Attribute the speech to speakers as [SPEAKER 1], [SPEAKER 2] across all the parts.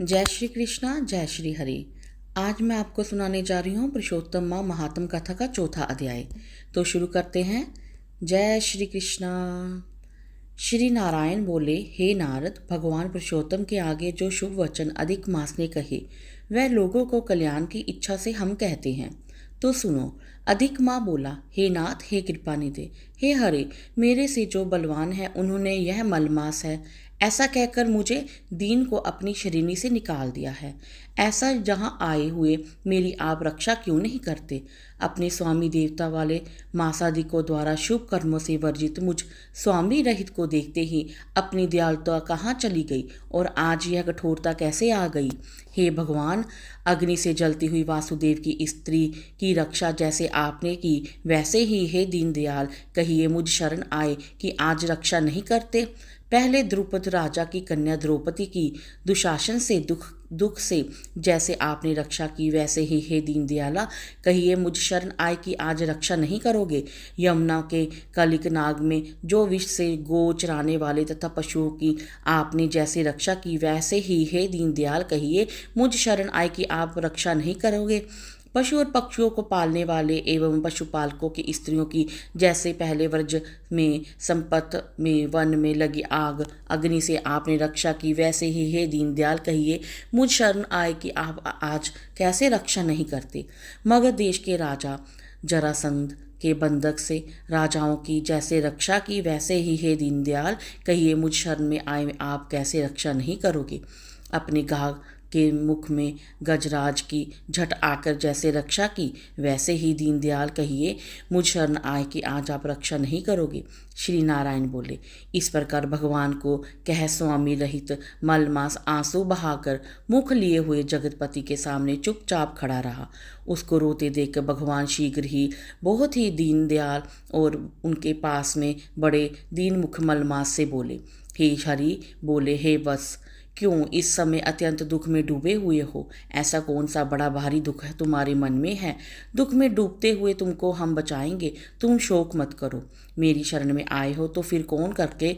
[SPEAKER 1] जय श्री कृष्णा, जय श्री हरि। आज मैं आपको सुनाने जा रही हूँ पुरुषोत्तम माँ महात्म कथा का चौथा अध्याय। तो शुरू करते हैं। जय श्री कृष्णा। श्री नारायण बोले, हे नारद, भगवान पुरुषोत्तम के आगे जो शुभ वचन अधिक मास ने कहे वह लोगों को कल्याण की इच्छा से हम कहते हैं। तो सुनो। अधिक माँ बोला, हे नाथ, हे कृपानिधे, हे हरे, मेरे से जो बलवान है उन्होंने यह मलमास है ऐसा कहकर मुझे दीन को अपनी शरीनी से निकाल दिया है। ऐसा जहाँ आए हुए मेरी आप रक्षा क्यों नहीं करते? अपने स्वामी देवता वाले मासादि को द्वारा शुभ कर्मों से वर्जित मुझ स्वामी रहित को देखते ही अपनी दयालुता कहाँ चली गई और आज यह कठोरता कैसे आ गई? हे भगवान, अग्नि से जलती हुई वासुदेव की स्त्री की रक्षा जैसे आपने की वैसे ही हे दीनदयाल कहिए मुझ शरण आए कि आज रक्षा नहीं करते। पहले द्रुपद राजा की कन्या द्रौपदी की दुशासन से दुख से जैसे आपने रक्षा की वैसे ही हे दीनदयाला कहिए मुझ शरण आए कि आज रक्षा नहीं करोगे। यमुना के कलिक नाग में जो विष से गो चराने वाले तथा पशुओं की आपने जैसे रक्षा की वैसे ही हे दीनदयाल कहिए मुझ शरण आए कि आप रक्षा नहीं करोगे। पशु और पक्षियों को पालने वाले एवं पशुपालकों की स्त्रियों की जैसे पहले व्रज में संपत में वन में लगी आग अग्नि से आपने रक्षा की वैसे ही हे दीनदयाल कहिए मुझ शरण आए कि आप आज कैसे रक्षा नहीं करते। मगध देश के राजा जरासंध के बंधक से राजाओं की जैसे रक्षा की वैसे ही हे दीनदयाल कहिए मुझ शरण में आए आप कैसे रक्षा नहीं करोगे। अपने गाह के मुख में गजराज की झट आकर जैसे रक्षा की वैसे ही दीनदयाल कहिए मुझ शरण आए कि आज आप रक्षा नहीं करोगे। श्री नारायण बोले, इस प्रकार भगवान को कह स्वामी रहित मलमास आंसू बहाकर मुख लिए हुए जगतपति के सामने चुपचाप खड़ा रहा। उसको रोते देखकर भगवान शीघ्र ही बहुत ही दीनदयाल और उनके पास में बड़े दीन मुख मलमास से बोले, हे हरि बोले, हे वत्स, क्यों इस समय अत्यंत दुख में डूबे हुए हो? ऐसा कौन सा बड़ा भारी दुख है तुम्हारे मन में है? दुख में डूबते हुए तुमको हम बचाएंगे, तुम शोक मत करो। मेरी शरण में आए हो तो फिर कौन करके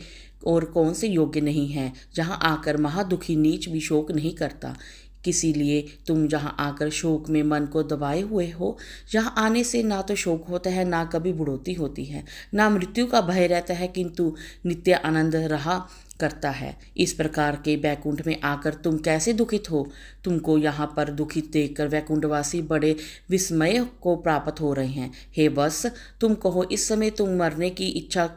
[SPEAKER 1] और कौन से योग्य नहीं है जहाँ आकर महादुखी नीच भी शोक नहीं करता। किसी लिए तुम जहाँ आकर शोक में मन को दबाए हुए हो, जहाँ आने से ना तो शोक होता है ना कभी बुढ़ोती होती है, ना मृत्यु का भय रहता है, किंतु नित्य आनंद रहा करता है। इस प्रकार के वैकुंठ में आकर तुम कैसे दुखित हो? तुमको यहाँ पर दुखित देखकर वैकुंठवासी बड़े विस्मय को प्राप्त हो रहे हैं। हे बस, तुम कहो इस समय तुम मरने की इच्छा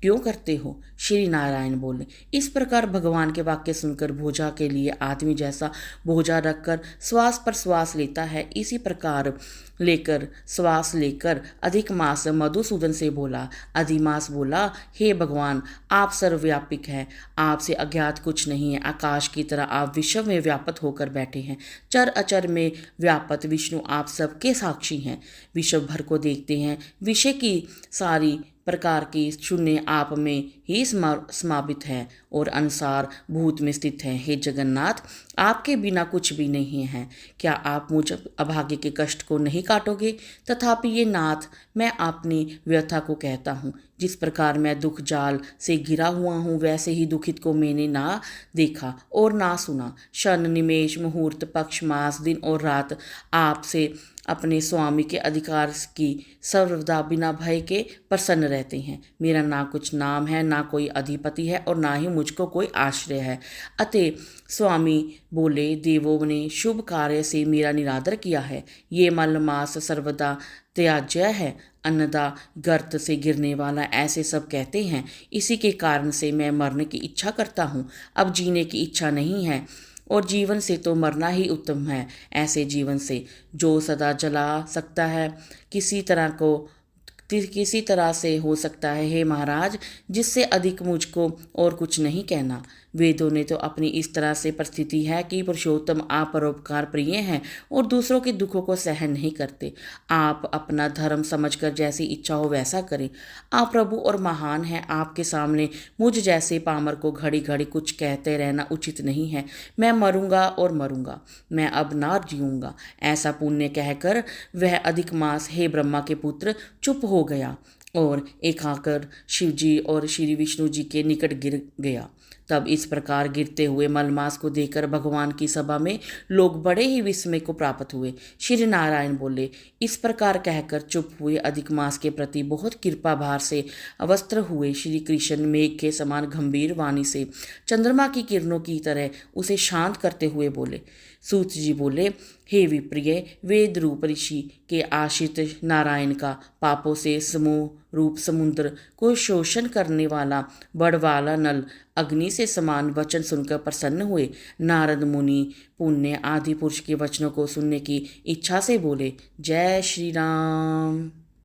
[SPEAKER 1] क्यों करते हो? श्री नारायण बोले, इस प्रकार भगवान के वाक्य सुनकर भोजा के लिए आदमी जैसा भोजा रखकर श्वास पर श्वास लेता है, इसी प्रकार लेकर श्वास लेकर अधिक मास मधुसूदन से बोला। अधिमास बोला, हे भगवान, आप सर्वव्यापिक हैं, आपसे अज्ञात कुछ नहीं है। आकाश की तरह आप विश्व में व्यापक होकर बैठे हैं। चर अचर में व्यापक विष्णु आप सबके साक्षी हैं, विश्व भर को देखते हैं। विषय की सारी प्रकार की शून्य आप में ही समावित है और अनुसार भूत में स्थित है। हे जगन्नाथ, आपके बिना कुछ भी नहीं है। क्या आप मुझ अभागे के कष्ट को नहीं काटोगे? तथापि ये नाथ, मैं अपनी व्यथा को कहता हूँ। जिस प्रकार मैं दुख जाल से घिरा हुआ हूँ वैसे ही दुखित को मैंने ना देखा और ना सुना। क्षण निमेष मुहूर्त पक्ष मास दिन और रात आपसे अपने स्वामी के अधिकार की सर्वदा बिना भय के प्रसन्न रहते हैं। मेरा ना कुछ नाम है, ना कोई अधिपति है और ना ही मुझको कोई आश्रय है। अतः स्वामी बोले, देवों ने शुभ कार्य से मेरा निरादर किया है। ये मलमास सर्वदा त्याज्य है, अन्नदा गर्त से गिरने वाला, ऐसे सब कहते हैं। इसी के कारण से मैं मरने की इच्छा करता हूँ। अब जीने की इच्छा नहीं है और जीवन से तो मरना ही उत्तम है। ऐसे जीवन से जो सदा जला सकता है किसी तरह से हो सकता है। हे महाराज, जिससे अधिक मुझको और कुछ नहीं कहना। वेदों ने तो अपनी इस तरह से परिस्थिति है कि पुरुषोत्तम आप परोपकार प्रिय हैं और दूसरों के दुखों को सहन नहीं करते। आप अपना धर्म समझकर जैसी इच्छा हो वैसा करें। आप प्रभु और महान हैं, आपके सामने मुझ जैसे पामर को घड़ी घड़ी कुछ कहते रहना उचित नहीं है। मैं मरूंगा और मरूंगा, मैं अब ना जीऊंगा। ऐसा पुण्य कहकर वह अधिक मास, हे ब्रह्मा के पुत्र, चुप हो गया और एक आकर शिवजी और श्री विष्णु जी के निकट गिर गया। तब इस प्रकार गिरते हुए मलमास को देखकर भगवान की सभा में लोग बड़े ही विस्मय को प्राप्त हुए। श्री नारायण बोले, इस प्रकार कहकर चुप हुए अधिक मास के प्रति बहुत कृपा भार से अवस्त्र हुए श्री कृष्ण मेघ के समान गंभीर वाणी से चंद्रमा की किरणों की तरह उसे शांत करते हुए बोले। सूत जी बोले, हे विप्रिय, वेद रूप ऋषि के आश्रित नारायण का पापों से समूह रूप समुद्र को शोषण करने वाला बड़वाला नल अग्नि से समान वचन सुनकर प्रसन्न हुए। नारद मुनि पुण्य आदि पुरुष के वचनों को सुनने की इच्छा से बोले, जय श्री राम।